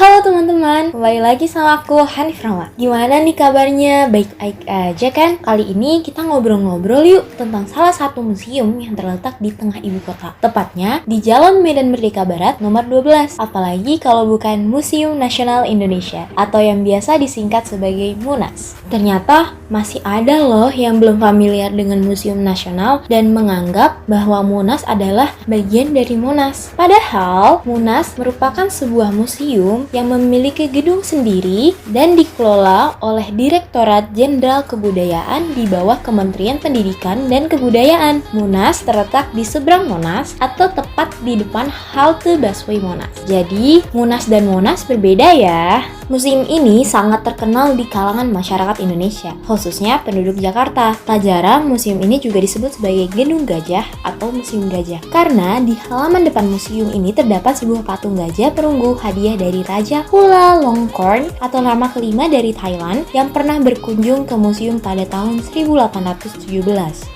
Halo teman-teman, kembali lagi sama aku Hanif Rahmat. Gimana nih kabarnya? Baik-baik aja kan? Kali ini kita ngobrol-ngobrol yuk tentang salah satu museum yang terletak di tengah ibu kota. Tepatnya di Jalan Medan Merdeka Barat nomor 12. Apalagi kalau bukan Museum Nasional Indonesia atau yang biasa disingkat sebagai MUNAS. Ternyata masih ada loh yang belum familiar dengan Museum Nasional dan menganggap bahwa MUNAS adalah bagian dari Monas. Padahal MUNAS merupakan sebuah museum yang memiliki gedung sendiri dan dikelola oleh Direktorat Jenderal Kebudayaan di bawah Kementerian Pendidikan dan Kebudayaan. MUNAS terletak di seberang Monas atau tepat di depan halte busway Monas. Jadi, MUNAS dan Monas berbeda ya. Museum ini sangat terkenal di kalangan masyarakat Indonesia, khususnya penduduk Jakarta. Tak jarang museum ini juga disebut sebagai Gedung Gajah atau Museum Gajah. Karena di halaman depan museum ini terdapat sebuah patung gajah perunggu hadiah dari Raja Chulalongkorn atau Rama kelima dari Thailand yang pernah berkunjung ke museum pada tahun 1817.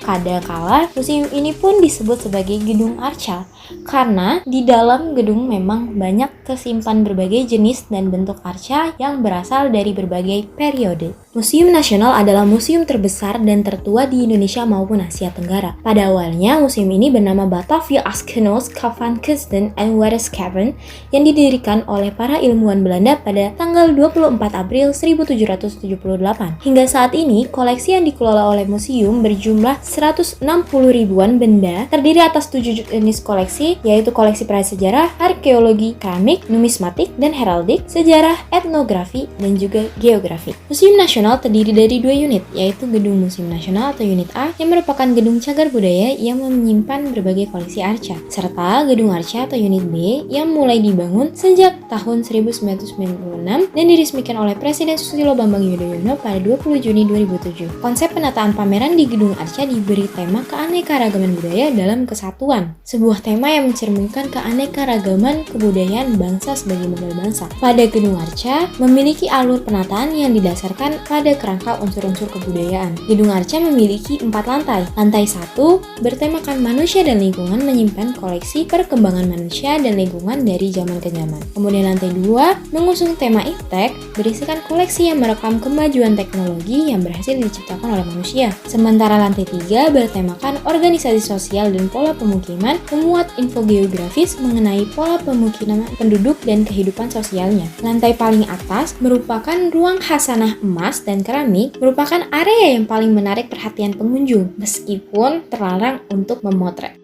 Kadangkala museum ini pun disebut sebagai Gedung Arca karena di dalam gedung memang banyak tersimpan berbagai jenis dan bentuk arca yang berasal dari berbagai periode. Museum Nasional adalah museum terbesar dan tertua di Indonesia maupun Asia Tenggara. Pada awalnya, museum ini bernama Batavia Askenos Kavankunsten and Wetenschapppen yang didirikan oleh para ilmuwan Belanda pada tanggal 24 April 1778. Hingga saat ini, koleksi yang dikelola oleh museum berjumlah 160 ribuan benda, terdiri atas 7 jenis koleksi, yaitu koleksi prasejarah, arkeologi, keramik, numismatik, dan heraldik, sejarah, etnografi, dan juga geografi. Museum Nasional terdiri dari 2 unit, yaitu Gedung Museum Nasional atau Unit A yang merupakan gedung cagar budaya yang menyimpan berbagai koleksi arca, serta Gedung Arca atau Unit B yang mulai dibangun sejak tahun 1996 dan diresmikan oleh Presiden Susilo Bambang Yudhoyono pada 20 Juni 2007. Konsep penataan pameran di Gedung Arca diberi tema keanekaragaman budaya dalam kesatuan, sebuah tema yang mencerminkan keanekaragaman kebudayaan bangsa sebagai modal bangsa. Pada Gedung Arca memiliki alur penataan yang didasarkan pada kerangka unsur-unsur kebudayaan. Gedung Arca memiliki 4 lantai. Lantai 1 bertemakan manusia dan lingkungan, menyimpan koleksi perkembangan manusia dan lingkungan dari zaman ke zaman. Kemudian lantai 2 mengusung tema iptek, berisikan koleksi yang merekam kemajuan teknologi yang berhasil diciptakan oleh manusia. Sementara lantai 3 bertemakan organisasi sosial dan pola pemukiman, memuat info geografis mengenai pola pemukiman penduduk dan kehidupan sosialnya. Lantai paling atas merupakan ruang khasanah emas dan keramik, merupakan area yang paling menarik perhatian pengunjung meskipun terlarang untuk memotret.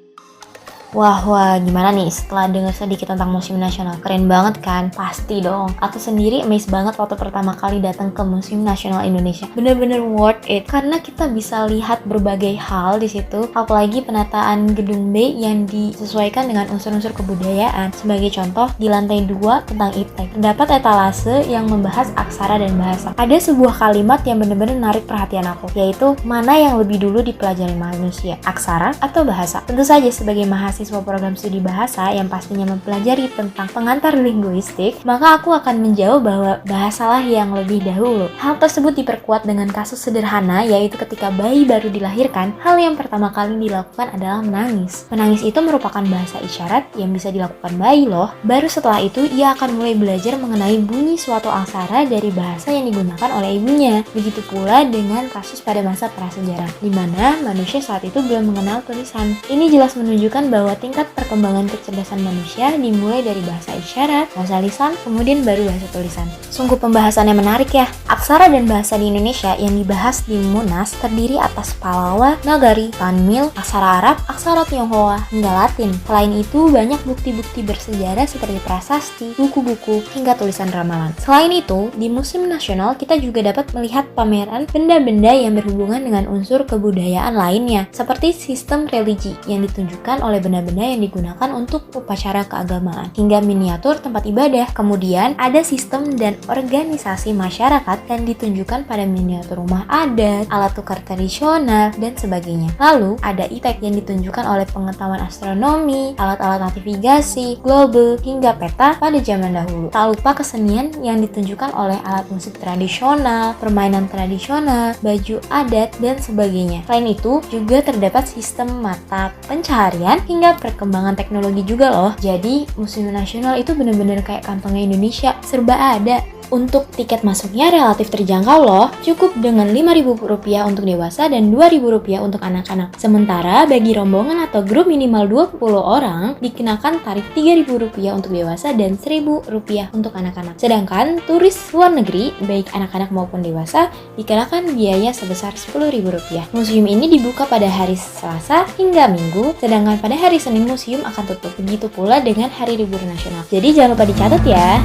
Wah, gimana nih setelah dengar sedikit tentang Museum Nasional? Keren banget kan? Pasti dong. Aku sendiri amazed banget waktu pertama kali datang ke Museum Nasional Indonesia. Bener-bener worth it karena kita bisa lihat berbagai hal di situ. Apalagi penataan gedung B yang disesuaikan dengan unsur-unsur kebudayaan. Sebagai contoh, di lantai 2 tentang iptek terdapat etalase yang membahas aksara dan bahasa. Ada sebuah kalimat yang bener-bener menarik perhatian aku, yaitu mana yang lebih dulu dipelajari manusia, aksara atau bahasa? Tentu saja sebagai mahasiswa program studi bahasa yang pastinya mempelajari tentang pengantar linguistik, maka aku akan menjawab bahwa bahasalah yang lebih dahulu. Hal tersebut diperkuat dengan kasus sederhana, yaitu ketika bayi baru dilahirkan, hal yang pertama kali dilakukan adalah menangis. Menangis itu merupakan bahasa isyarat yang bisa dilakukan bayi loh. Baru setelah itu, ia akan mulai belajar mengenai bunyi suatu aksara dari bahasa yang digunakan oleh ibunya. Begitu pula dengan kasus pada masa prasejarah, di mana manusia saat itu belum mengenal tulisan. Ini jelas menunjukkan bahwa tingkat perkembangan kecerdasan manusia dimulai dari bahasa isyarat, bahasa lisan, kemudian baru bahasa tulisan. Sungguh pembahasannya menarik ya. Aksara dan bahasa di Indonesia yang dibahas di MUNAS terdiri atas Palawa, Nagari, Tamil, aksara Arab, aksara Tionghoa, hingga Latin. Selain itu, banyak bukti-bukti bersejarah seperti prasasti, buku-buku, hingga tulisan ramalan. Selain itu, di Museum Nasional kita juga dapat melihat pameran benda-benda yang berhubungan dengan unsur kebudayaan lainnya, seperti sistem religi yang ditunjukkan oleh benda-benda yang digunakan untuk upacara keagamaan, hingga miniatur tempat ibadah. Kemudian ada sistem dan organisasi masyarakat yang ditunjukkan pada miniatur rumah adat, alat tukar tradisional, dan sebagainya. Lalu ada iptek yang ditunjukkan oleh pengetahuan astronomi, alat-alat navigasi, globe, hingga peta pada zaman dahulu. Tak lupa kesenian yang ditunjukkan oleh alat musik tradisional, permainan tradisional, baju adat, dan sebagainya. Selain itu, juga terdapat sistem mata pencaharian hingga hingga perkembangan teknologi juga loh. Jadi Museum Nasional itu bener-bener kayak kantongnya Indonesia, serba ada. Untuk tiket masuknya relatif terjangkau loh, cukup dengan Rp5.000 untuk dewasa dan Rp2.000 untuk anak-anak. Sementara bagi rombongan atau grup minimal 20 orang, dikenakan tarif Rp3.000 untuk dewasa dan Rp1.000 untuk anak-anak. Sedangkan turis luar negeri, baik anak-anak maupun dewasa, dikenakan biaya sebesar Rp10.000. Museum ini dibuka pada hari Selasa hingga Minggu, sedangkan pada hari Senin museum akan tutup. Begitu pula dengan hari libur nasional. Jadi jangan lupa dicatat ya.